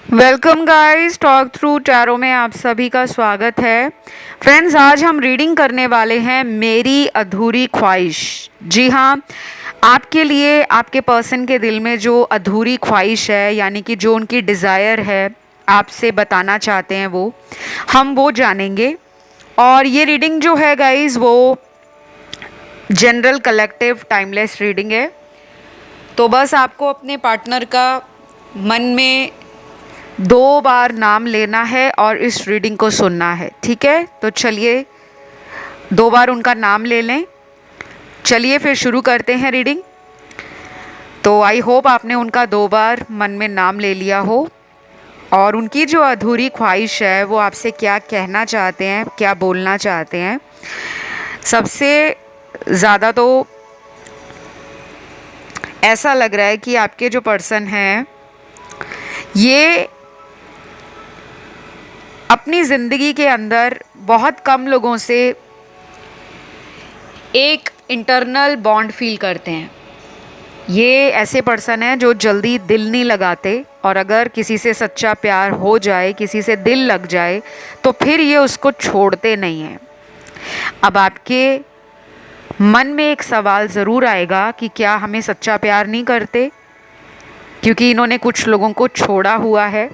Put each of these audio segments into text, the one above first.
Welcome guys, talk through tarot में आप सभी का स्वागत है। फ्रेंड्स, आज हम रीडिंग करने वाले हैं मेरी अधूरी ख्वाहिश। जी हाँ, आपके लिए आपके पर्सन के दिल में जो अधूरी ख्वाहिश है, यानी कि जो उनकी डिज़ायर है, आपसे बताना चाहते हैं हम वो जानेंगे। और ये रीडिंग जो है गाइस, वो जनरल कलेक्टिव टाइमलेस रीडिंग है। तो बस आपको अपने पार्टनर का मन में 2 बार नाम लेना है और इस रीडिंग को सुनना है, ठीक है? तो चलिए 2 बार उनका नाम ले लें। चलिए फिर शुरू करते हैं रीडिंग। तो आई होप आपने उनका 2 बार मन में नाम ले लिया हो और उनकी जो अधूरी ख्वाहिश है वो आपसे क्या कहना चाहते हैं, क्या बोलना चाहते हैं। सबसे ज़्यादा तो ऐसा लग रहा है कि आपके जो पर्सन हैं ये अपनी ज़िंदगी के अंदर बहुत कम लोगों से एक इंटरनल बॉन्ड फील करते हैं। ये ऐसे पर्सन हैं जो जल्दी दिल नहीं लगाते, और अगर किसी से सच्चा प्यार हो जाए, किसी से दिल लग जाए, तो फिर ये उसको छोड़ते नहीं हैं। अब आपके मन में एक सवाल ज़रूर आएगा कि क्या हमें सच्चा प्यार नहीं करते, क्योंकि इन्होंने कुछ लोगों को छोड़ा हुआ है।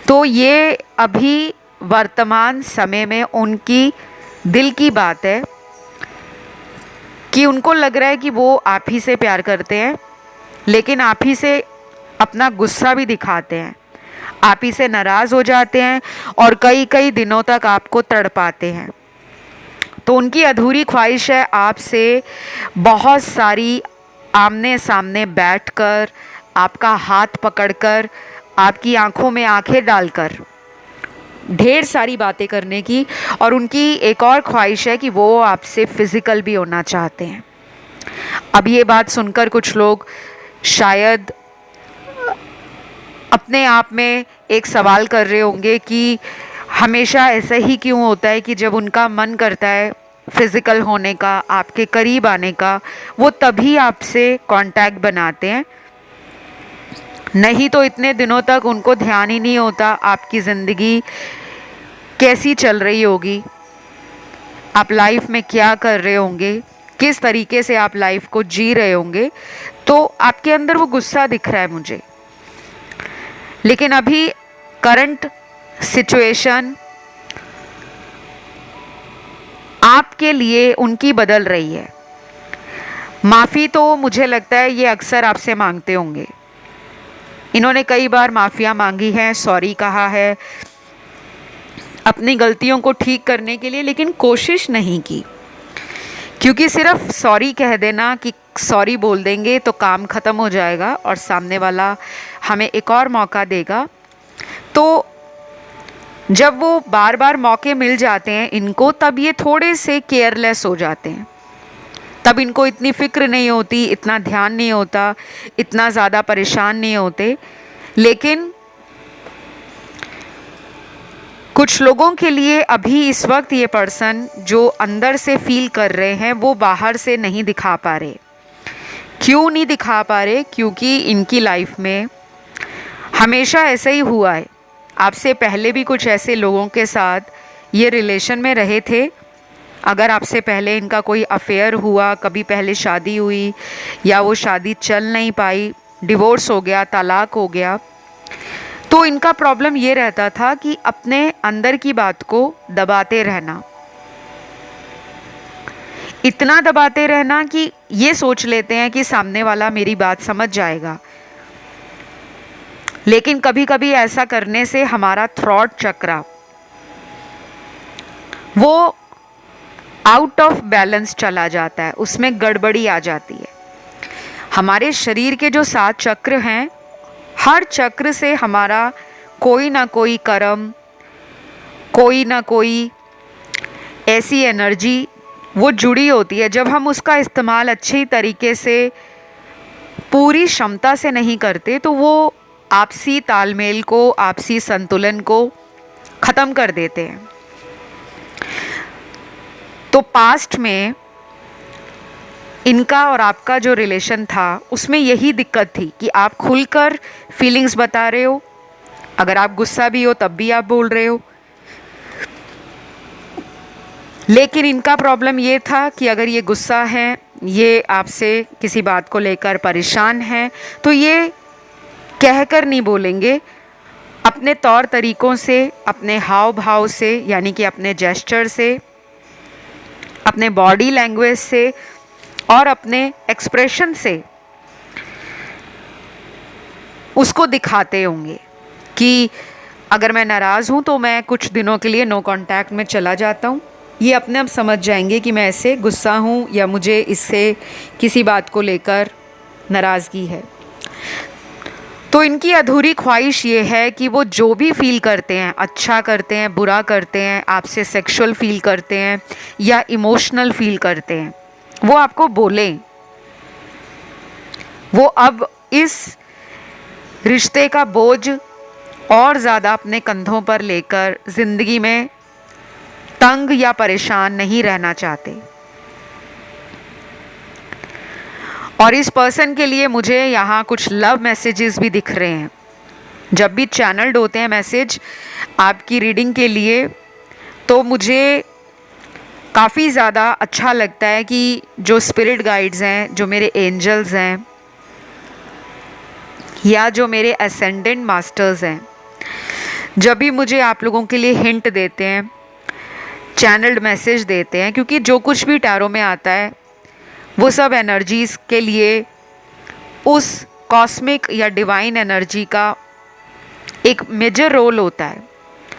तो ये अभी वर्तमान समय में उनकी दिल की बात है कि उनको लग रहा है कि वो आप ही से प्यार करते हैं, लेकिन आप ही से अपना गुस्सा भी दिखाते हैं, आप ही से नाराज़ हो जाते हैं और कई कई दिनों तक आपको तड़पाते हैं। तो उनकी अधूरी ख्वाहिश है आपसे बहुत सारी आमने सामने बैठकर, आपका हाथ पकड़कर, आपकी आंखों में आंखें डालकर ढेर सारी बातें करने की। और उनकी एक और ख्वाहिश है कि वो आपसे फिज़िकल भी होना चाहते हैं। अब ये बात सुनकर कुछ लोग शायद अपने आप में एक सवाल कर रहे होंगे कि हमेशा ऐसा ही क्यों होता है कि जब उनका मन करता है फिज़िकल होने का, आपके करीब आने का, वो तभी आपसे कांटेक्ट बनाते हैं, नहीं तो इतने दिनों तक उनको ध्यान ही नहीं होता आपकी ज़िंदगी कैसी चल रही होगी, आप लाइफ में क्या कर रहे होंगे, किस तरीके से आप लाइफ को जी रहे होंगे। तो आपके अंदर वो गुस्सा दिख रहा है मुझे। लेकिन अभी करंट सिचुएशन आपके लिए उनकी बदल रही है। माफ़ी तो मुझे लगता है ये अक्सर आपसे मांगते होंगे। इन्होंने कई बार माफ़िया मांगी है, सॉरी कहा है अपनी गलतियों को ठीक करने के लिए, लेकिन कोशिश नहीं की, क्योंकि सिर्फ सॉरी कह देना कि सॉरी बोल देंगे तो काम ख़त्म हो जाएगा और सामने वाला हमें एक और मौका देगा। तो जब वो बार बार मौके मिल जाते हैं इनको, तब ये थोड़े से केयरलेस हो जाते हैं। तब इनको इतनी फ़िक्र नहीं होती, इतना ध्यान नहीं होता, इतना ज़्यादा परेशान नहीं होते। लेकिन कुछ लोगों के लिए अभी इस वक्त ये पर्सन जो अंदर से फील कर रहे हैं वो बाहर से नहीं दिखा पा रहे। क्यों नहीं दिखा पा रहे? क्योंकि इनकी लाइफ में हमेशा ऐसा ही हुआ है। आपसे पहले भी कुछ ऐसे लोगों के साथ ये रिलेशन में रहे थे। अगर आपसे पहले इनका कोई अफेयर हुआ, कभी पहले शादी हुई, या वो शादी चल नहीं पाई, डिवोर्स हो गया, तलाक हो गया, तो इनका प्रॉब्लम ये रहता था कि अपने अंदर की बात को दबाते रहना, इतना दबाते रहना कि ये सोच लेते हैं कि सामने वाला मेरी बात समझ जाएगा। लेकिन कभी कभी ऐसा करने से हमारा थॉट चक्र वो आउट ऑफ बैलेंस चला जाता है, उसमें गड़बड़ी आ जाती है। हमारे शरीर के जो 7 चक्र हैं, हर चक्र से हमारा कोई ना कोई कर्म, कोई ना कोई ऐसी एनर्जी वो जुड़ी होती है। जब हम उसका इस्तेमाल अच्छी तरीके से, पूरी क्षमता से नहीं करते, तो वो आपसी तालमेल को, आपसी संतुलन को ख़त्म कर देते हैं। तो पास्ट में इनका और आपका जो रिलेशन था उसमें यही दिक्कत थी कि आप खुलकर फीलिंग्स बता रहे हो, अगर आप गुस्सा भी हो तब भी आप बोल रहे हो। लेकिन इनका प्रॉब्लम ये था कि अगर ये गुस्सा है, ये आपसे किसी बात को लेकर परेशान हैं, तो ये कहकर नहीं बोलेंगे, अपने तौर तरीक़ों से, अपने हाव भाव से, यानी कि अपने जेस्चर से, अपने बॉडी लैंग्वेज से और अपने एक्सप्रेशन से उसको दिखाते होंगे कि अगर मैं नाराज़ हूँ तो मैं कुछ दिनों के लिए नो कांटेक्ट में चला जाता हूँ। ये अपने आप समझ जाएंगे कि मैं ऐसे गुस्सा हूँ या मुझे इससे किसी बात को लेकर नाराज़गी है। तो इनकी अधूरी ख्वाहिश ये है कि वो जो भी फील करते हैं, अच्छा करते हैं, बुरा करते हैं, आपसे सेक्सुअल फील करते हैं या इमोशनल फील करते हैं, वो आपको बोलें। वो अब इस रिश्ते का बोझ और ज़्यादा अपने कंधों पर लेकर ज़िंदगी में तंग या परेशान नहीं रहना चाहते। और इस पर्सन के लिए मुझे यहाँ कुछ लव मैसेजेस भी दिख रहे हैं। जब भी चैनल्ड होते हैं मैसेज आपकी रीडिंग के लिए, तो मुझे काफ़ी ज़्यादा अच्छा लगता है कि जो स्पिरिट गाइड्स हैं, जो मेरे एंजल्स हैं या जो मेरे असेंडेंट मास्टर्स हैं, जब भी मुझे आप लोगों के लिए हिंट देते हैं, चैनल्ड मैसेज देते हैं, क्योंकि जो कुछ भी टैरो में आता है वो सब एनर्जीज़ के लिए उस कॉस्मिक या डिवाइन एनर्जी का एक मेजर रोल होता है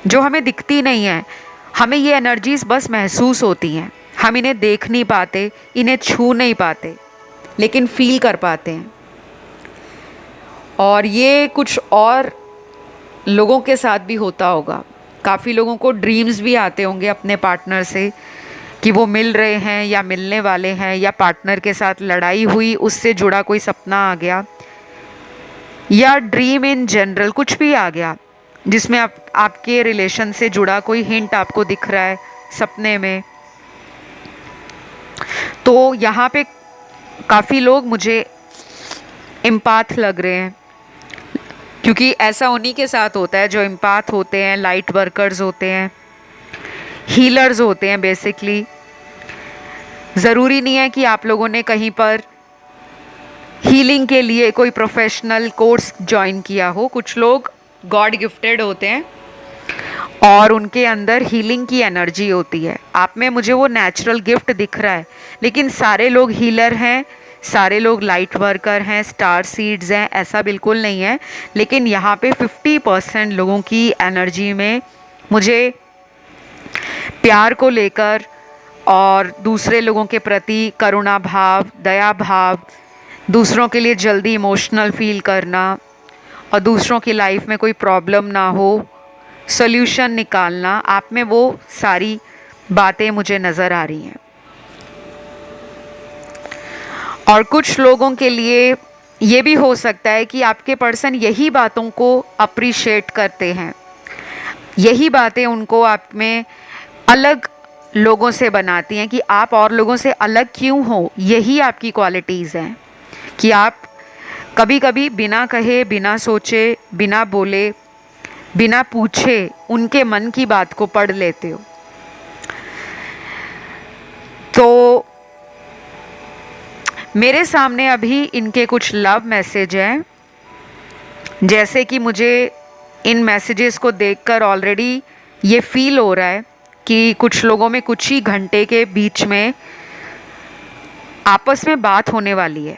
जो हमें दिखती नहीं है। हमें ये एनर्जीज़ बस महसूस होती हैं, हम इन्हें देख नहीं पाते, इन्हें छू नहीं पाते, लेकिन फील कर पाते हैं। और ये कुछ और लोगों के साथ भी होता होगा। काफ़ी लोगों को ड्रीम्स भी आते होंगे अपने पार्टनर से कि वो मिल रहे हैं या मिलने वाले हैं, या पार्टनर के साथ लड़ाई हुई, उससे जुड़ा कोई सपना आ गया, या ड्रीम इन जनरल कुछ भी आ गया जिसमें आपके रिलेशन से जुड़ा कोई हिंट आपको दिख रहा है सपने में। तो यहाँ पे काफ़ी लोग मुझे एम्पाथ लग रहे हैं, क्योंकि ऐसा उन्हीं के साथ होता है जो एम्पाथ होते हैं, लाइट वर्कर्स होते हैं, हीलर्स होते हैं बेसिकली। ज़रूरी नहीं है कि आप लोगों ने कहीं पर हीलिंग के लिए कोई प्रोफेशनल कोर्स ज्वाइन किया हो। कुछ लोग गॉड गिफ्टेड होते हैं और उनके अंदर हीलिंग की एनर्जी होती है। आप में मुझे वो नेचुरल गिफ्ट दिख रहा है, लेकिन सारे लोग हीलर हैं, सारे लोग लाइट वर्कर हैं, स्टार सीड्स हैं, ऐसा बिल्कुल नहीं है। लेकिन यहाँ पे 50% लोगों की एनर्जी में मुझे प्यार को लेकर और दूसरे लोगों के प्रति करुणा भाव, दया भाव, दूसरों के लिए जल्दी इमोशनल फील करना और दूसरों की लाइफ में कोई प्रॉब्लम ना हो, सॉल्यूशन निकालना, आप में वो सारी बातें मुझे नज़र आ रही हैं। और कुछ लोगों के लिए ये भी हो सकता है कि आपके पर्सन यही बातों को अप्रिशिएट करते हैं, यही बातें उनको आप में अलग लोगों से बनाती हैं कि आप और लोगों से अलग क्यों हो। यही आपकी क्वालिटीज़ हैं कि आप कभी कभी बिना कहे, बिना सोचे, बिना बोले, बिना पूछे उनके मन की बात को पढ़ लेते हो। तो मेरे सामने अभी इनके कुछ लव मैसेज हैं, जैसे कि मुझे इन मैसेजेस को देखकर ऑलरेडी ये फील हो रहा है कि कुछ लोगों में कुछ ही घंटे के बीच में आपस में बात होने वाली है।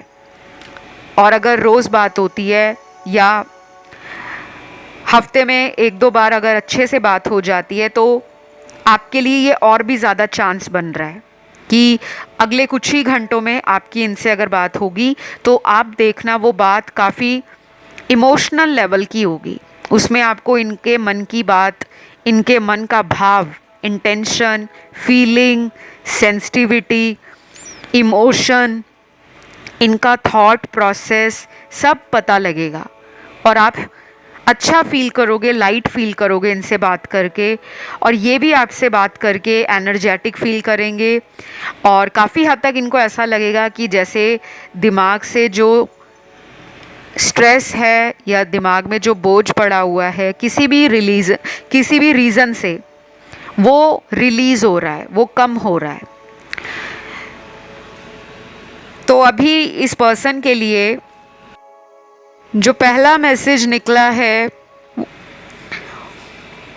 और अगर रोज़ बात होती है या हफ्ते में 1-2 बार अगर अच्छे से बात हो जाती है, तो आपके लिए ये और भी ज़्यादा चांस बन रहा है कि अगले कुछ ही घंटों में आपकी इनसे अगर बात होगी तो आप देखना वो बात काफ़ी इमोशनल लेवल की होगी। उसमें आपको इनके मन की बात, इनके मन का भाव, इंटेंशन, फीलिंग, सेंसिटिविटी, इमोशन, इनका थॉट प्रोसेस सब पता लगेगा और आप अच्छा फील करोगे, लाइट फील करोगे इनसे बात करके। और ये भी आपसे बात करके एनर्जेटिक फील करेंगे और काफ़ी हद तक इनको ऐसा लगेगा कि जैसे दिमाग से जो स्ट्रेस है या दिमाग में जो बोझ पड़ा हुआ है किसी भी रीज़न से वो रिलीज़ हो रहा है, वो कम हो रहा है। तो अभी इस पर्सन के लिए जो पहला मैसेज निकला है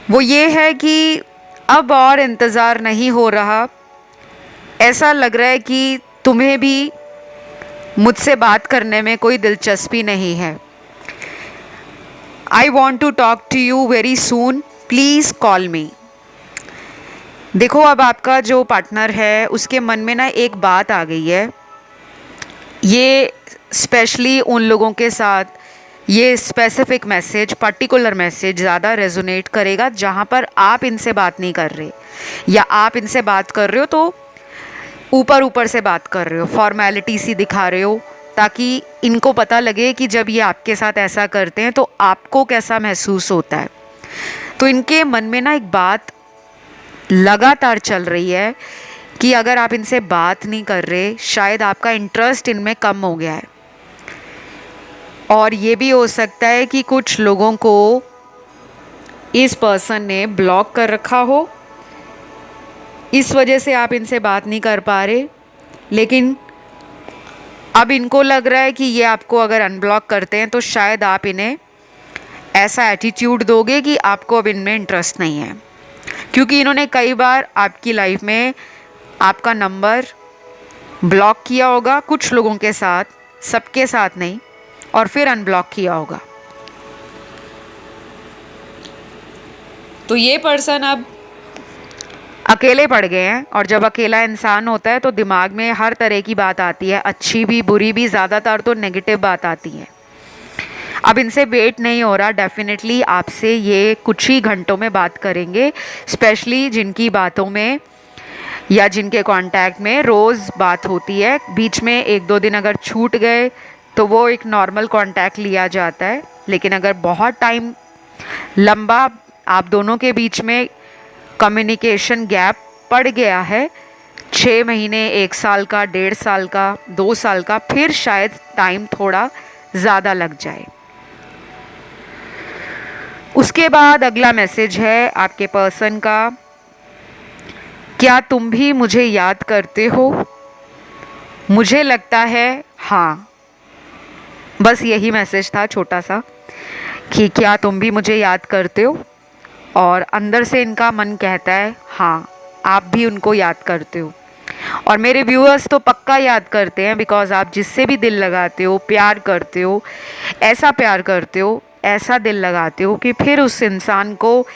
वो ये है कि अब और इंतज़ार नहीं हो रहा। ऐसा लग रहा है कि तुम्हें भी मुझसे बात करने में कोई दिलचस्पी नहीं है। I want to talk to you very soon, please call me. देखो, अब आपका जो पार्टनर है उसके मन में ना एक बात आ गई है। ये स्पेशली उन लोगों के साथ ये स्पेसिफिक मैसेज, पर्टिकुलर मैसेज ज़्यादा रेजोनेट करेगा जहाँ पर आप इनसे बात नहीं कर रहे, या आप इनसे बात कर रहे हो तो ऊपर ऊपर से बात कर रहे हो, फॉर्मेलिटी सी दिखा रहे हो, ताकि इनको पता लगे कि जब ये आपके साथ ऐसा करते हैं तो आपको कैसा महसूस होता है। तो इनके मन में ना एक बात लगातार चल रही है कि अगर आप इनसे बात नहीं कर रहे, शायद आपका इंटरेस्ट इनमें कम हो गया है। और ये भी हो सकता है कि कुछ लोगों को इस पर्सन ने ब्लॉक कर रखा हो, इस वजह से आप इनसे बात नहीं कर पा रहे। लेकिन अब इनको लग रहा है कि ये आपको अगर अनब्लॉक करते हैं तो शायद आप इन्हें ऐसा एटीट्यूड दोगे कि आपको अब इनमें इंटरेस्ट नहीं है, क्योंकि इन्होंने कई बार आपकी लाइफ में आपका नंबर ब्लॉक किया होगा, कुछ लोगों के साथ, सबके साथ नहीं, और फिर अनब्लॉक किया होगा। तो ये पर्सन अब अकेले पड़ गए हैं, और जब अकेला इंसान होता है तो दिमाग में हर तरह की बात आती है, अच्छी भी बुरी भी, ज़्यादातर तो नेगेटिव बात आती है। अब इनसे वेट नहीं हो रहा, डेफिनेटली आपसे ये कुछ ही घंटों में बात करेंगे, स्पेशली जिनकी बातों में या जिनके कांटेक्ट में रोज़ बात होती है। बीच में एक दो दिन अगर छूट गए तो वो एक नॉर्मल कांटेक्ट लिया जाता है, लेकिन अगर बहुत टाइम लंबा आप दोनों के बीच में कम्युनिकेशन गैप पड़ गया है, 6 महीने, 1 साल का, 1.5 साल का, 2 साल का, फिर शायद टाइम थोड़ा ज़्यादा लग जाए। उसके बाद अगला मैसेज है आपके पर्सन का, क्या तुम भी मुझे याद करते हो? मुझे लगता है हाँ। बस यही मैसेज था छोटा सा, कि क्या तुम भी मुझे याद करते हो, और अंदर से इनका मन कहता है हाँ, आप भी उनको याद करते हो। और मेरे व्यूअर्स तो पक्का याद करते हैं, बिकॉज़ आप जिससे भी दिल लगाते हो, प्यार करते हो, ऐसा प्यार करते हो, ऐसा दिल लगाते हो कि फिर उस इंसान को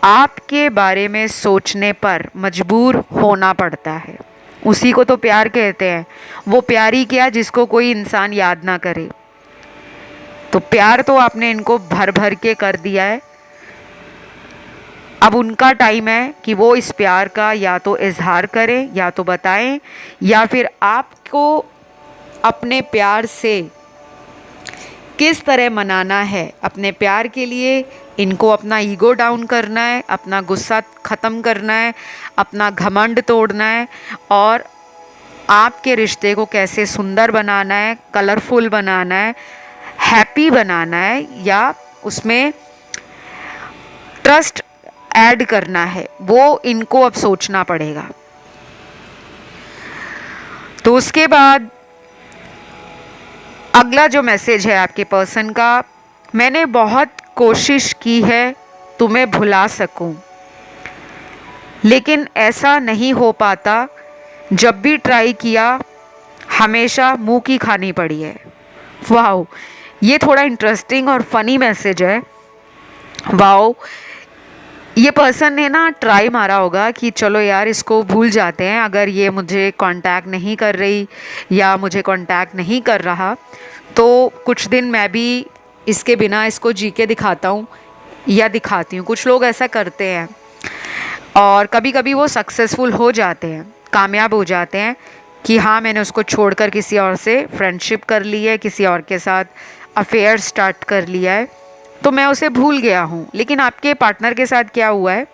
आपके बारे में सोचने पर मजबूर होना पड़ता है। उसी को तो प्यार कहते हैं। वो प्यार ही क्या जिसको कोई इंसान याद ना करे। तो प्यार तो आपने इनको भर भर के कर दिया है। अब उनका टाइम है कि वो इस प्यार का या तो इजहार करें, या तो बताएं, या फिर आपको अपने प्यार से किस तरह मनाना है। अपने प्यार के लिए इनको अपना ईगो डाउन करना है, अपना गुस्सा ख़त्म करना है, अपना घमंड तोड़ना है, और आपके रिश्ते को कैसे सुंदर बनाना है, कलरफुल बनाना है, हैप्पी बनाना है, या उसमें ट्रस्ट ऐड करना है, वो इनको अब सोचना पड़ेगा। तो उसके बाद अगला जो मैसेज है आपके पर्सन का, मैंने बहुत कोशिश की है तुम्हें भुला सकूं, लेकिन ऐसा नहीं हो पाता। जब भी ट्राई किया हमेशा मुंह की खानी पड़ी है। वाओ, ये थोड़ा इंटरेस्टिंग और फनी मैसेज है। वाओ, ये पर्सन ने ना ट्राई मारा होगा कि चलो यार इसको भूल जाते हैं, अगर ये मुझे कांटेक्ट नहीं कर रही या मुझे कांटेक्ट नहीं कर रहा तो कुछ दिन मैं भी इसके बिना इसको जी के दिखाता हूँ या दिखाती हूँ। कुछ लोग ऐसा करते हैं, और कभी कभी वो सक्सेसफुल हो जाते हैं, कामयाब हो जाते हैं कि हाँ, मैंने उसको छोड़कर किसी और से फ्रेंडशिप कर ली है, किसी और के साथ अफेयर स्टार्ट कर लिया है, तो मैं उसे भूल गया हूँ। लेकिन आपके पार्टनर के साथ क्या हुआ है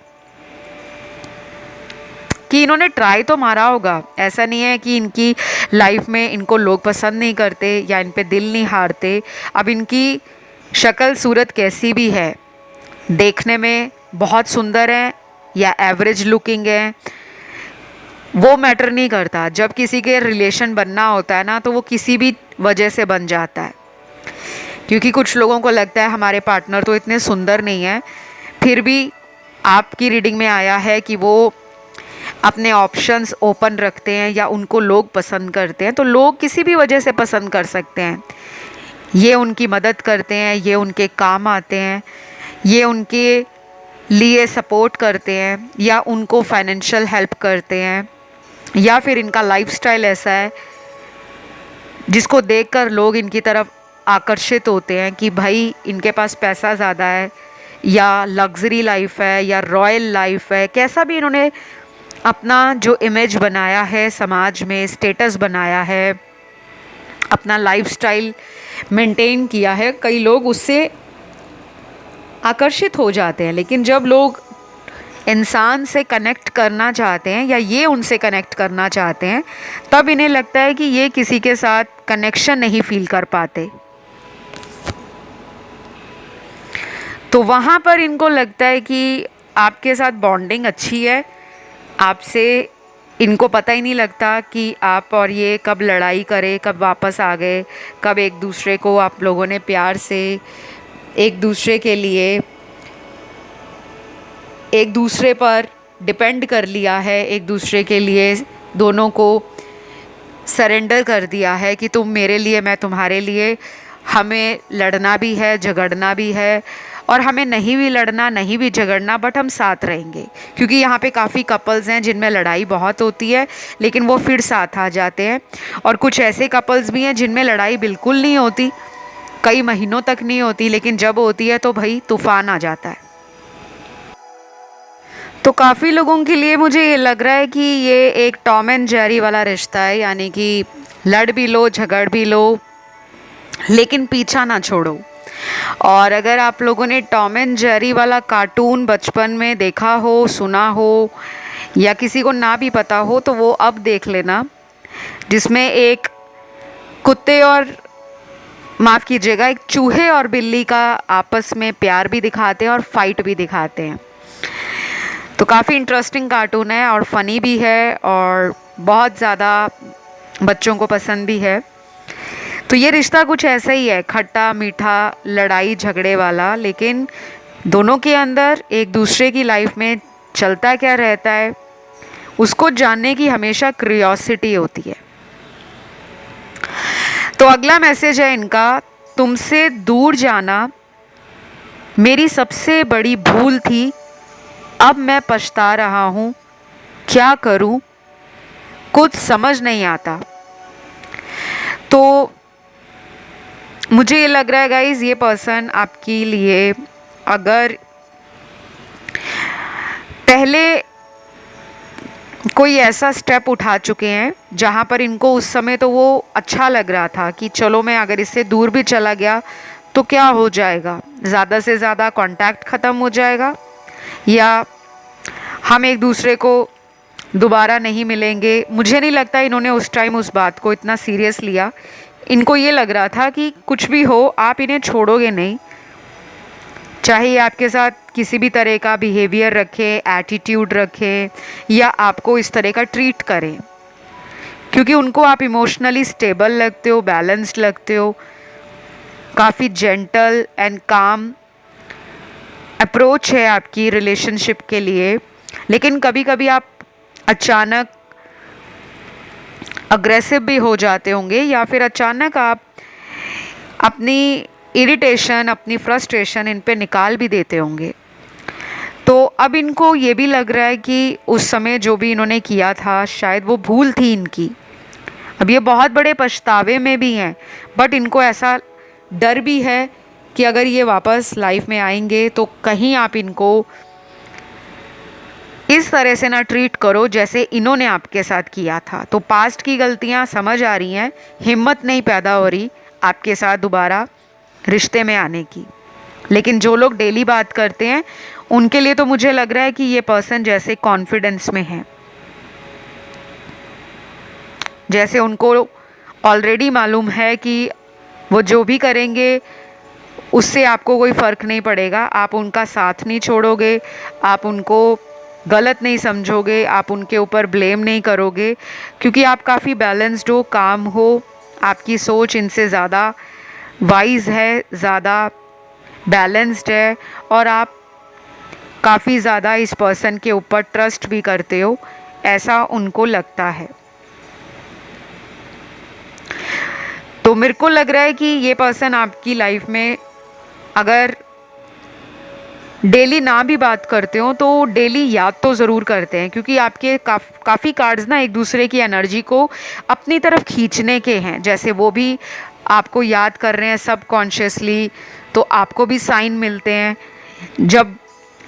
क्योंकि इन्होंने ट्राई तो मारा होगा। ऐसा नहीं है कि इनकी लाइफ में इनको लोग पसंद नहीं करते या इन पे दिल नहीं हारते। अब इनकी शक्ल सूरत कैसी भी है, देखने में बहुत सुंदर है या एवरेज लुकिंग है, वो मैटर नहीं करता। जब किसी के रिलेशन बनना होता है ना, तो वो किसी भी वजह से बन जाता है। क्योंकि कुछ लोगों को लगता है हमारे पार्टनर तो इतने सुंदर नहीं है, फिर भी आपकी रीडिंग में आया है कि वो अपने ऑप्शंस ओपन रखते हैं या उनको लोग पसंद करते हैं। तो लोग किसी भी वजह से पसंद कर सकते हैं। ये उनकी मदद करते हैं, ये उनके काम आते हैं, ये उनके लिए सपोर्ट करते हैं या उनको फाइनेंशियल हेल्प करते हैं, या फिर इनका लाइफस्टाइल ऐसा है जिसको देखकर लोग इनकी तरफ आकर्षित होते हैं कि भाई इनके पास पैसा ज़्यादा है या लग्जरी लाइफ है या रॉयल लाइफ है। कैसा भी इन्होंने अपना जो इमेज बनाया है समाज में, स्टेटस बनाया है, अपना लाइफस्टाइल मेंटेन किया है, कई लोग उससे आकर्षित हो जाते हैं। लेकिन जब लोग इंसान से कनेक्ट करना चाहते हैं या ये उनसे कनेक्ट करना चाहते हैं, तब इन्हें लगता है कि ये किसी के साथ कनेक्शन नहीं फील कर पाते। तो वहाँ पर इनको लगता है कि आपके साथ बॉन्डिंग अच्छी है, आपसे इनको पता ही नहीं लगता कि आप और ये कब लड़ाई करे, कब वापस आ गए, कब एक दूसरे को आप लोगों ने प्यार से एक दूसरे के लिए एक दूसरे पर डिपेंड कर लिया है, एक दूसरे के लिए दोनों को सरेंडर कर दिया है कि तुम मेरे लिए मैं तुम्हारे लिए। हमें लड़ना भी है, झगड़ना भी है, और हमें नहीं भी लड़ना नहीं भी झगड़ना, बट हम साथ रहेंगे। क्योंकि यहाँ पे काफ़ी कपल्स हैं जिनमें लड़ाई बहुत होती है लेकिन वो फिर साथ आ जाते हैं, और कुछ ऐसे कपल्स भी हैं जिनमें लड़ाई बिल्कुल नहीं होती, कई महीनों तक नहीं होती, लेकिन जब होती है तो भाई तूफान आ जाता है। तो काफ़ी लोगों के लिए मुझे ये लग रहा है कि ये एक टॉम एंड जेरी वाला रिश्ता है, यानी कि लड़ भी लो झगड़ भी लो लेकिन पीछा ना छोड़ो। और अगर आप लोगों ने टॉम एंड जेरी वाला कार्टून बचपन में देखा हो, सुना हो, या किसी को ना भी पता हो तो वो अब देख लेना, जिसमें एक कुत्ते और माफ़ कीजिएगा एक चूहे और बिल्ली का आपस में प्यार भी दिखाते हैं और फाइट भी दिखाते हैं। तो काफ़ी इंटरेस्टिंग कार्टून है और फ़नी भी है और बहुत ज़्यादा बच्चों को पसंद भी है। तो ये रिश्ता कुछ ऐसा ही है, खट्टा मीठा लड़ाई झगड़े वाला, लेकिन दोनों के अंदर एक दूसरे की लाइफ में चलता क्या रहता है उसको जानने की हमेशा क्यूरियोसिटी होती है। तो अगला मैसेज है इनका, तुमसे दूर जाना मेरी सबसे बड़ी भूल थी, अब मैं पछता रहा हूँ, क्या करूँ कुछ समझ नहीं आता। तो मुझे ये लग रहा है गाइज़, ये पर्सन आपके लिए अगर पहले कोई ऐसा स्टेप उठा चुके हैं जहाँ पर इनको उस समय तो वो अच्छा लग रहा था कि चलो मैं अगर इससे दूर भी चला गया तो क्या हो जाएगा, ज़्यादा से ज़्यादा कांटेक्ट ख़त्म हो जाएगा या हम एक दूसरे को दोबारा नहीं मिलेंगे। मुझे नहीं लगता इन्होंने उस टाइम उस बात को इतना सीरियस लिया। इनको ये लग रहा था कि कुछ भी हो आप इन्हें छोड़ोगे नहीं, चाहे आपके साथ किसी भी तरह का बिहेवियर रखें, एटीट्यूड रखें या आपको इस तरह का ट्रीट करें, क्योंकि उनको आप इमोशनली स्टेबल लगते हो, बैलेंस्ड लगते हो, काफ़ी जेंटल एंड काम अप्रोच है आपकी रिलेशनशिप के लिए। लेकिन कभी कभी आप अचानक अग्रेसिव भी हो जाते होंगे या फिर अचानक आप अपनी इरिटेशन, अपनी फ्रस्ट्रेशन इन पे निकाल भी देते होंगे। तो अब इनको ये भी लग रहा है कि उस समय जो भी इन्होंने किया था शायद वो भूल थी इनकी। अब ये बहुत बड़े पछतावे में भी हैं, बट इनको ऐसा डर भी है कि अगर ये वापस लाइफ में आएंगे तो कहीं आप इनको इस तरह से ना ट्रीट करो जैसे इन्होंने आपके साथ किया था। तो पास्ट की गलतियां समझ आ रही हैं, हिम्मत नहीं पैदा हो रही आपके साथ दोबारा रिश्ते में आने की। लेकिन जो लोग डेली बात करते हैं उनके लिए तो मुझे लग रहा है कि ये पर्सन जैसे कॉन्फिडेंस में है। जैसे उनको ऑलरेडी मालूम है कि वो जो भी करेंगे उससे आपको कोई फ़र्क नहीं पड़ेगा, आप उनका साथ नहीं छोड़ोगे, आप उनको गलत नहीं समझोगे, आप उनके ऊपर ब्लेम नहीं करोगे, क्योंकि आप काफ़ी बैलेंस्ड हो, काम हो, आपकी सोच इनसे ज़्यादा वाइज है, ज़्यादा बैलेंस्ड है, और आप काफ़ी ज़्यादा इस पर्सन के ऊपर ट्रस्ट भी करते हो, ऐसा उनको लगता है। तो मेरे को लग रहा है कि ये पर्सन आपकी लाइफ में अगर डेली ना भी बात करते हो तो डेली याद तो ज़रूर करते हैं, क्योंकि आपके काफ़ी कार्ड्स ना एक दूसरे की एनर्जी को अपनी तरफ खींचने के हैं। जैसे वो भी आपको याद कर रहे हैं सबकॉन्शियसली, तो आपको भी साइन मिलते हैं। जब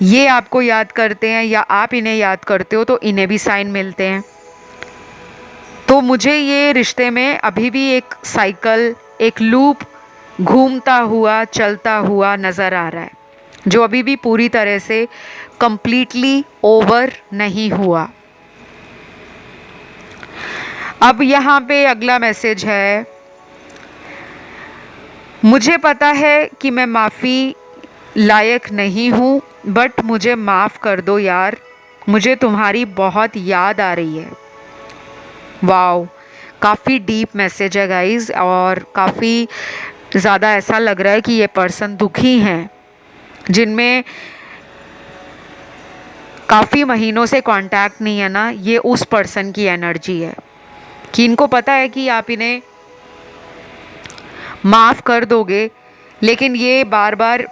ये आपको याद करते हैं या आप इन्हें याद करते हो तो इन्हें भी साइन मिलते हैं। तो मुझे ये रिश्ते में अभी भी एक साइकिल, एक लूप घूमता हुआ चलता हुआ नज़र आ रहा है, जो अभी भी पूरी तरह से कंप्लीटली ओवर नहीं हुआ। अब यहाँ पे अगला मैसेज है, मुझे पता है कि मैं माफ़ी लायक नहीं हूँ, बट मुझे माफ़ कर दो यार, मुझे तुम्हारी बहुत याद आ रही है। वाओ, काफ़ी डीप मैसेज है गाइस, और काफ़ी ज़्यादा ऐसा लग रहा है कि ये पर्सन दुखी हैं, जिनमें काफ़ी महीनों से कांटेक्ट नहीं है ना। ये उस पर्सन की एनर्जी है कि इनको पता है कि आप इन्हें माफ़ कर दोगे, लेकिन ये बार बार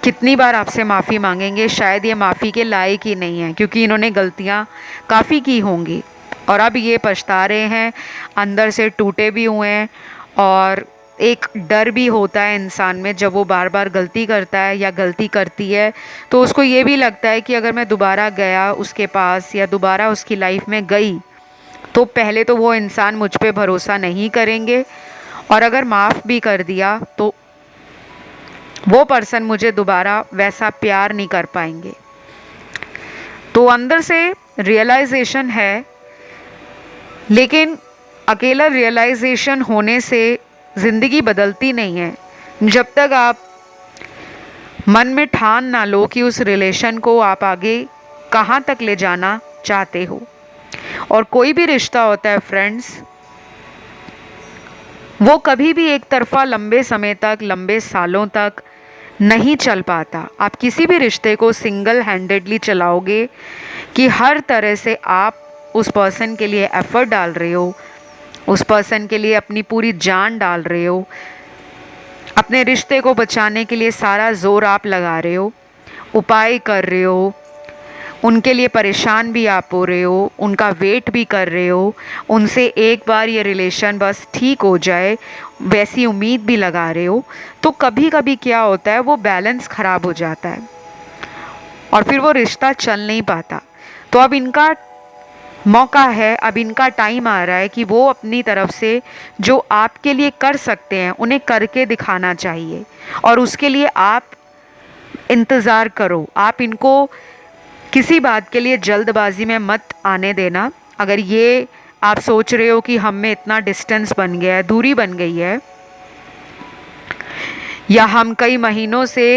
कितनी बार आपसे माफ़ी मांगेंगे, शायद ये माफ़ी के लायक ही नहीं है, क्योंकि इन्होंने गलतियाँ काफ़ी की होंगी और अब ये पछता रहे हैं, अंदर से टूटे भी हुए हैं। और एक डर भी होता है इंसान में जब वो बार बार गलती करता है या गलती करती है, तो उसको ये भी लगता है कि अगर मैं दोबारा गया उसके पास या दोबारा उसकी लाइफ में गई तो पहले तो वो इंसान मुझ पे भरोसा नहीं करेंगे, और अगर माफ़ भी कर दिया तो वो पर्सन मुझे दोबारा वैसा प्यार नहीं कर पाएंगे। तो अंदर से रियलाइजेशन है, लेकिन अकेला रियलाइजेशन होने से ज़िंदगी बदलती नहीं है। जब तक आप मन में ठान ना लो कि उस रिलेशन को आप आगे कहाँ तक ले जाना चाहते हो। और कोई भी रिश्ता होता है फ्रेंड्स, वो कभी भी एक तरफा लंबे समय तक, लंबे सालों तक नहीं चल पाता। आप किसी भी रिश्ते को सिंगल हैंडेडली चलाओगे कि हर तरह से आप उस पर्सन के लिए एफर्ट डाल रहे हो, उस पर्सन के लिए अपनी पूरी जान डाल रहे हो, अपने रिश्ते को बचाने के लिए सारा जोर आप लगा रहे हो, उपाय कर रहे हो, उनके लिए परेशान भी आप हो रहे हो, उनका वेट भी कर रहे हो, उनसे एक बार ये रिलेशन बस ठीक हो जाए वैसी उम्मीद भी लगा रहे हो, तो कभी कभी क्या होता है वो बैलेंस ख़राब हो जाता है और फिर वो रिश्ता चल नहीं पाता। तो अब इनका मौका है, अब इनका टाइम आ रहा है कि वो अपनी तरफ से जो आपके लिए कर सकते हैं उन्हें करके दिखाना चाहिए, और उसके लिए आप इंतज़ार करो। आप इनको किसी बात के लिए जल्दबाजी में मत आने देना। अगर ये आप सोच रहे हो कि हम में इतना डिस्टेंस बन गया है, दूरी बन गई है, या हम कई महीनों से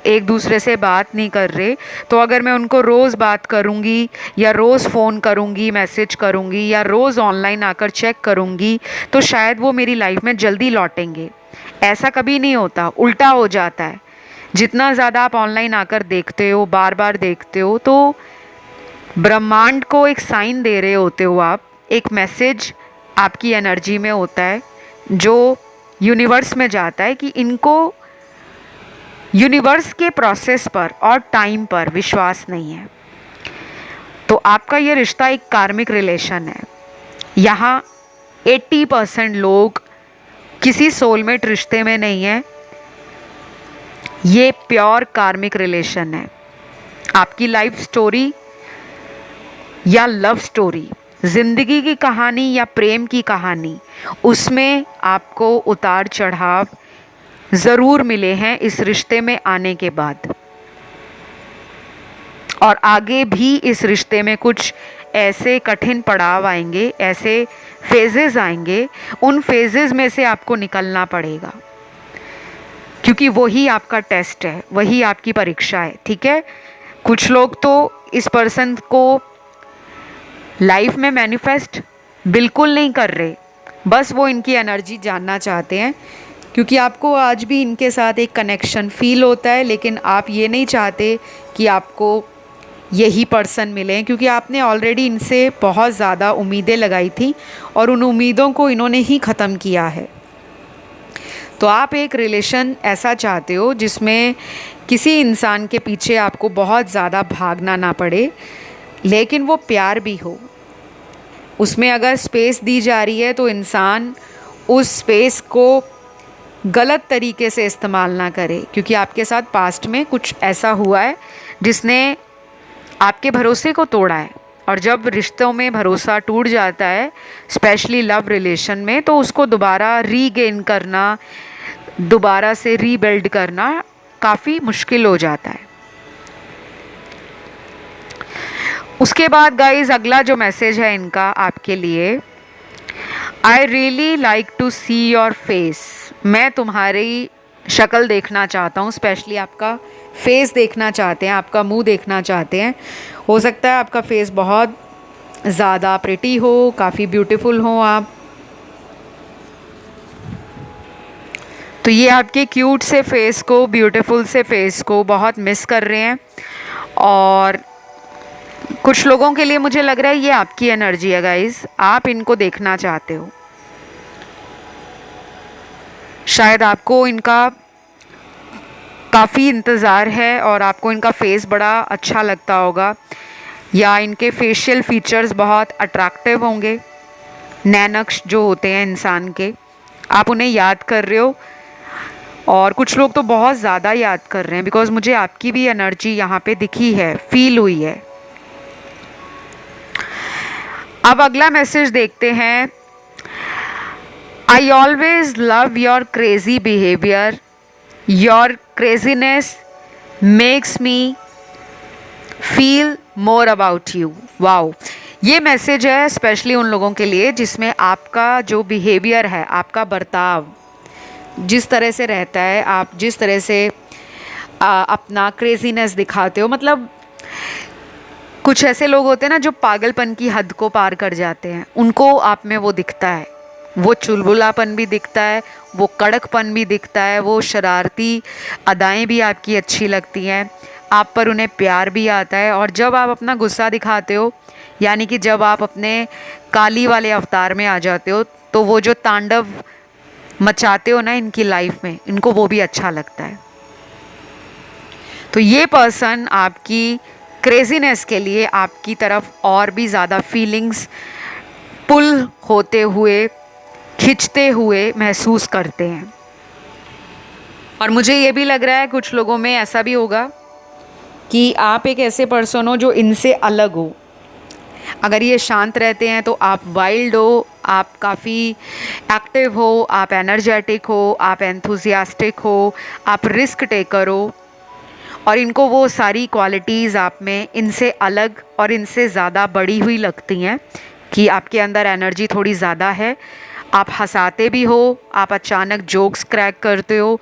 एक दूसरे से बात नहीं कर रहे, तो अगर मैं उनको रोज़ बात करूँगी या रोज़ फ़ोन करूँगी, मैसेज करूँगी या रोज़ ऑनलाइन आकर चेक करूँगी, तो शायद वो मेरी लाइफ में जल्दी लौटेंगे। ऐसा कभी नहीं होता, उल्टा हो जाता है। जितना ज़्यादा आप ऑनलाइन आकर देखते हो, बार बार देखते हो, तो ब्रह्मांड को एक साइन दे रहे होते हो आप, एक मैसेज आपकी एनर्जी में होता है जो यूनिवर्स में जाता है कि इनको यूनिवर्स के प्रोसेस पर और टाइम पर विश्वास नहीं है। तो आपका ये रिश्ता एक कार्मिक रिलेशन है। यहाँ 80% लोग किसी सोलमेट रिश्ते में नहीं है, ये प्योर कार्मिक रिलेशन है। आपकी लाइफ स्टोरी या लव स्टोरी, ज़िंदगी की कहानी या प्रेम की कहानी, उसमें आपको उतार चढ़ाव ज़रूर मिले हैं इस रिश्ते में आने के बाद, और आगे भी इस रिश्ते में कुछ ऐसे कठिन पड़ाव आएंगे, ऐसे फेजेस आएंगे, उन फेजेस में से आपको निकलना पड़ेगा, क्योंकि वही आपका टेस्ट है, वही आपकी परीक्षा है। ठीक है, कुछ लोग तो इस पर्सन को लाइफ में मैनिफेस्ट बिल्कुल नहीं कर रहे, बस वो इनकी एनर्जी जानना चाहते हैं, क्योंकि आपको आज भी इनके साथ एक कनेक्शन फील होता है, लेकिन आप ये नहीं चाहते कि आपको यही पर्सन मिले, क्योंकि आपने ऑलरेडी इनसे बहुत ज़्यादा उम्मीदें लगाई थी और उन उम्मीदों को इन्होंने ही ख़त्म किया है। तो आप एक रिलेशन ऐसा चाहते हो जिसमें किसी इंसान के पीछे आपको बहुत ज़्यादा भागना ना पड़े, लेकिन वो प्यार भी हो। उसमें अगर स्पेस दी जा रही है तो इंसान उस स्पेस को गलत तरीके से इस्तेमाल ना करे, क्योंकि आपके साथ पास्ट में कुछ ऐसा हुआ है जिसने आपके भरोसे को तोड़ा है। और जब रिश्तों में भरोसा टूट जाता है, स्पेशली लव रिलेशन में, तो उसको दोबारा रीगेन करना, दोबारा से रीबिल्ड करना काफ़ी मुश्किल हो जाता है। उसके बाद गाइज अगला जो मैसेज है इनका आपके लिए, I really like to see your face. मैं तुम्हारी शक्ल देखना चाहता हूँ, स्पेशली आपका फेस देखना चाहते हैं, आपका मुंह देखना चाहते हैं। हो सकता है आपका फेस बहुत ज़्यादा प्रिटी हो, काफ़ी ब्यूटीफुल हो आप, तो ये आपके क्यूट से फेस को, ब्यूटीफुल से फेस को बहुत मिस कर रहे हैं। और कुछ लोगों के लिए मुझे लग रहा है ये आपकी एनर्जी है गाइस, आप इनको देखना चाहते हो। शायद आपको इनका काफ़ी इंतज़ार है और आपको इनका फेस बड़ा अच्छा लगता होगा, या इनके फेशियल फीचर्स बहुत अट्रैक्टिव होंगे, नैनक्श जो होते हैं इंसान के, आप उन्हें याद कर रहे हो। और कुछ लोग तो बहुत ज़्यादा याद कर रहे हैं, बिकॉज मुझे आपकी भी एनर्जी यहाँ पे दिखी है, फील हुई है। अब अगला मैसेज देखते हैं। I always love your crazy behaviour, your craziness makes me feel more about you. Wow, ये मैसेज है स्पेशली उन लोगों के लिए जिसमें आपका जो बिहेवियर है, आपका बर्ताव जिस तरह से रहता है, आप जिस तरह से अपना क्रेजीनेस दिखाते हो, मतलब कुछ ऐसे लोग होते हैं ना जो पागलपन की हद को पार कर जाते हैं, उनको आप में वो दिखता है, वो चुलबुलापन भी दिखता है, वो कड़कपन भी दिखता है, वो शरारती अदाएं भी आपकी अच्छी लगती हैं, आप पर उन्हें प्यार भी आता है। और जब आप अपना गुस्सा दिखाते हो, यानी कि जब आप अपने काली वाले अवतार में आ जाते हो, तो वो जो तांडव मचाते हो ना इनकी लाइफ में, इनको वो भी अच्छा लगता है। तो ये पर्सन आपकी क्रेजीनेस के लिए आपकी तरफ और भी ज़्यादा फीलिंग्स पुल होते हुए, खिंचते हुए महसूस करते हैं। और मुझे ये भी लग रहा है कुछ लोगों में ऐसा भी होगा कि आप एक ऐसे पर्सन हो जो इनसे अलग हो। अगर ये शांत रहते हैं तो आप वाइल्ड हो, आप काफ़ी एक्टिव हो, आप एनर्जेटिक हो, आप एंथुजियास्टिक हो, आप रिस्क टेकर हो, और इनको वो सारी क्वालिटीज़ आप में इनसे अलग और इनसे ज़्यादा बढ़ी हुई लगती हैं कि आपके अंदर एनर्जी थोड़ी ज़्यादा है, आप हंसाते भी हो, आप अचानक जोक्स क्रैक करते हो,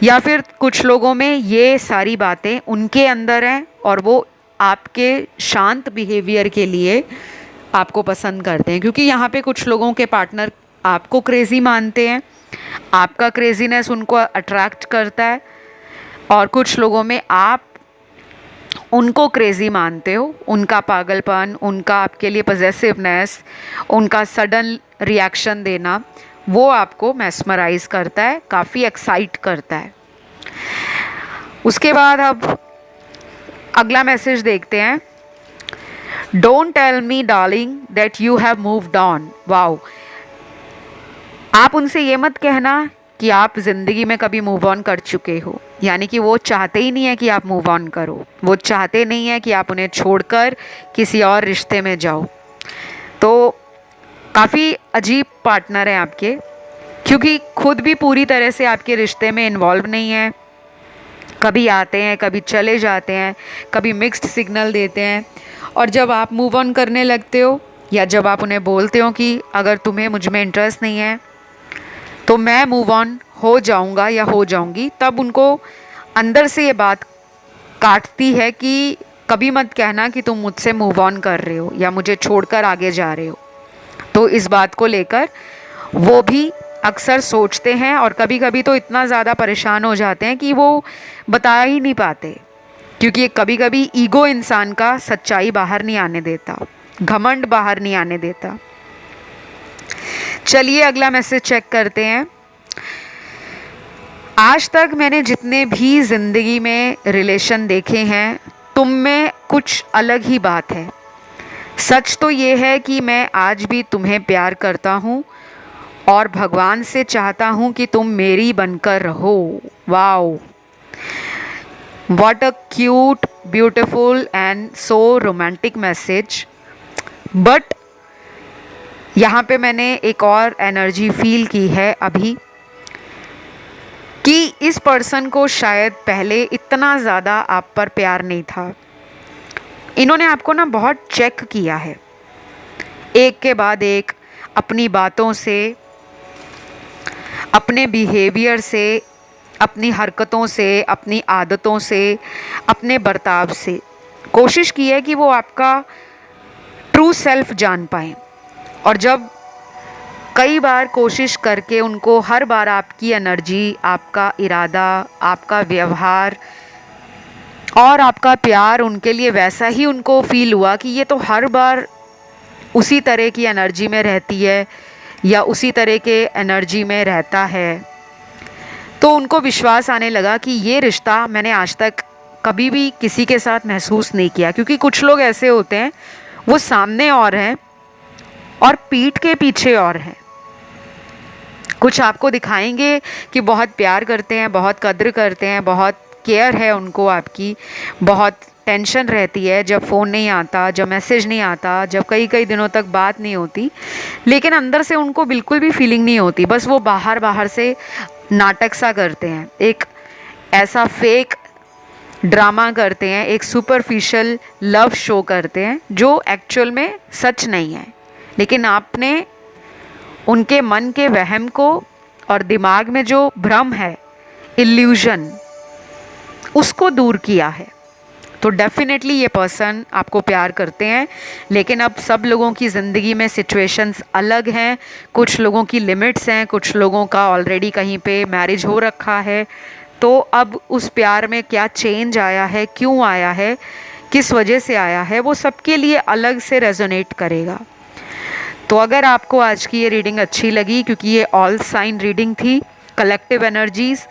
या फिर कुछ लोगों में ये सारी बातें उनके अंदर हैं और वो आपके शांत बिहेवियर के लिए आपको पसंद करते हैं, क्योंकि यहाँ पे कुछ लोगों के पार्टनर आपको क्रेज़ी मानते हैं, आपका क्रेज़ीनेस उनको अट्रैक्ट करता है, और कुछ लोगों में आप उनको क्रेज़ी मानते हो, उनका पागलपन, उनका आपके लिए पजेसिवनेस, उनका सडन रिएक्शन देना, वो आपको मैस्मराइज करता है, काफ़ी एक्साइट करता है। उसके बाद अब अगला मैसेज देखते हैं। Don't tell me darling that you have moved on. Wow, आप उनसे ये मत कहना कि आप ज़िंदगी में कभी मूव ऑन कर चुके हो, यानी कि वो चाहते ही नहीं है कि आप मूव ऑन करो, वो चाहते नहीं है कि आप उन्हें छोड़कर किसी और रिश्ते में जाओ। तो काफ़ी अजीब पार्टनर हैं आपके, क्योंकि खुद भी पूरी तरह से आपके रिश्ते में इन्वॉल्व नहीं है, कभी आते हैं, कभी चले जाते हैं, कभी मिक्स्ड सिग्नल देते हैं, और जब आप मूव ऑन करने लगते हो या जब आप उन्हें बोलते हो कि अगर तुम्हें मुझ में इंटरेस्ट नहीं है तो मैं मूव ऑन हो जाऊंगा या हो जाऊंगी, तब उनको अंदर से ये बात काटती है कि कभी मत कहना कि तुम मुझसे मूव ऑन कर रहे हो या मुझे छोड़कर आगे जा रहे हो। तो इस बात को लेकर वो भी अक्सर सोचते हैं और कभी कभी तो इतना ज़्यादा परेशान हो जाते हैं कि वो बता ही नहीं पाते, क्योंकि कभी कभी ईगो इंसान का सच्चाई बाहर नहीं आने देता, घमंड बाहर नहीं आने देता। चलिए अगला मैसेज चेक करते हैं। आज तक मैंने जितने भी ज़िंदगी में रिलेशन देखे हैं, तुम में कुछ अलग ही बात है। सच तो ये है कि मैं आज भी तुम्हें प्यार करता हूँ और भगवान से चाहता हूँ कि तुम मेरी बनकर रहो। Wow, what a cute, beautiful and so romantic message. But यहाँ पे मैंने एक और एनर्जी फील की है अभी कि इस पर्सन को शायद पहले इतना ज़्यादा आप पर प्यार नहीं था। इन्होंने आपको ना बहुत चेक किया है, एक के बाद एक, अपनी बातों से, अपने बिहेवियर से, अपनी हरकतों से, अपनी आदतों से, अपने बर्ताव से कोशिश की है कि वो आपका ट्रू सेल्फ जान पाएँ। और जब कई बार कोशिश करके उनको हर बार आपकी एनर्जी, आपका इरादा, आपका व्यवहार और आपका प्यार उनके लिए वैसा ही उनको फील हुआ कि ये तो हर बार उसी तरह की एनर्जी में रहती है या उसी तरह के एनर्जी में रहता है, तो उनको विश्वास आने लगा कि ये रिश्ता मैंने आज तक कभी भी किसी के साथ महसूस नहीं किया। क्योंकि कुछ लोग ऐसे होते हैं, वो सामने और हैं और पीठ के पीछे और हैं। कुछ आपको दिखाएंगे कि बहुत प्यार करते हैं, बहुत कद्र करते हैं, बहुत केयर है उनको आपकी, बहुत टेंशन रहती है जब फ़ोन नहीं आता, जब मैसेज नहीं आता, जब कई कई दिनों तक बात नहीं होती, लेकिन अंदर से उनको बिल्कुल भी फीलिंग नहीं होती। बस वो बाहर बाहर से नाटक सा करते हैं, एक ऐसा फेक ड्रामा करते हैं, एक सुपरफिशियल लव शो करते हैं जो एक्चुअल में सच नहीं है। लेकिन आपने उनके मन के वहम को और दिमाग में जो भ्रम है, इल्यूजन, उसको दूर किया है। तो डेफिनेटली ये पर्सन आपको प्यार करते हैं, लेकिन अब सब लोगों की ज़िंदगी में सिचुएशंस अलग हैं। कुछ लोगों की लिमिट्स हैं, कुछ लोगों का ऑलरेडी कहीं पे मैरिज हो रखा है। तो अब उस प्यार में क्या चेंज आया है, क्यों आया है, किस वजह से आया है, वो सबके लिए अलग से रेजोनेट करेगा। तो अगर आपको आज की ये रीडिंग अच्छी लगी, क्योंकि ये ऑल साइन रीडिंग थी, कलेक्टिव एनर्जीज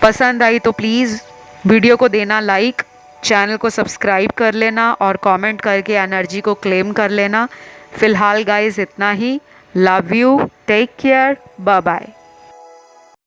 पसंद आई, तो प्लीज़ वीडियो को देना लाइक, चैनल को सब्सक्राइब कर लेना और कमेंट करके एनर्जी को क्लेम कर लेना। फ़िलहाल गाइस इतना ही। Love you, take care, bye bye.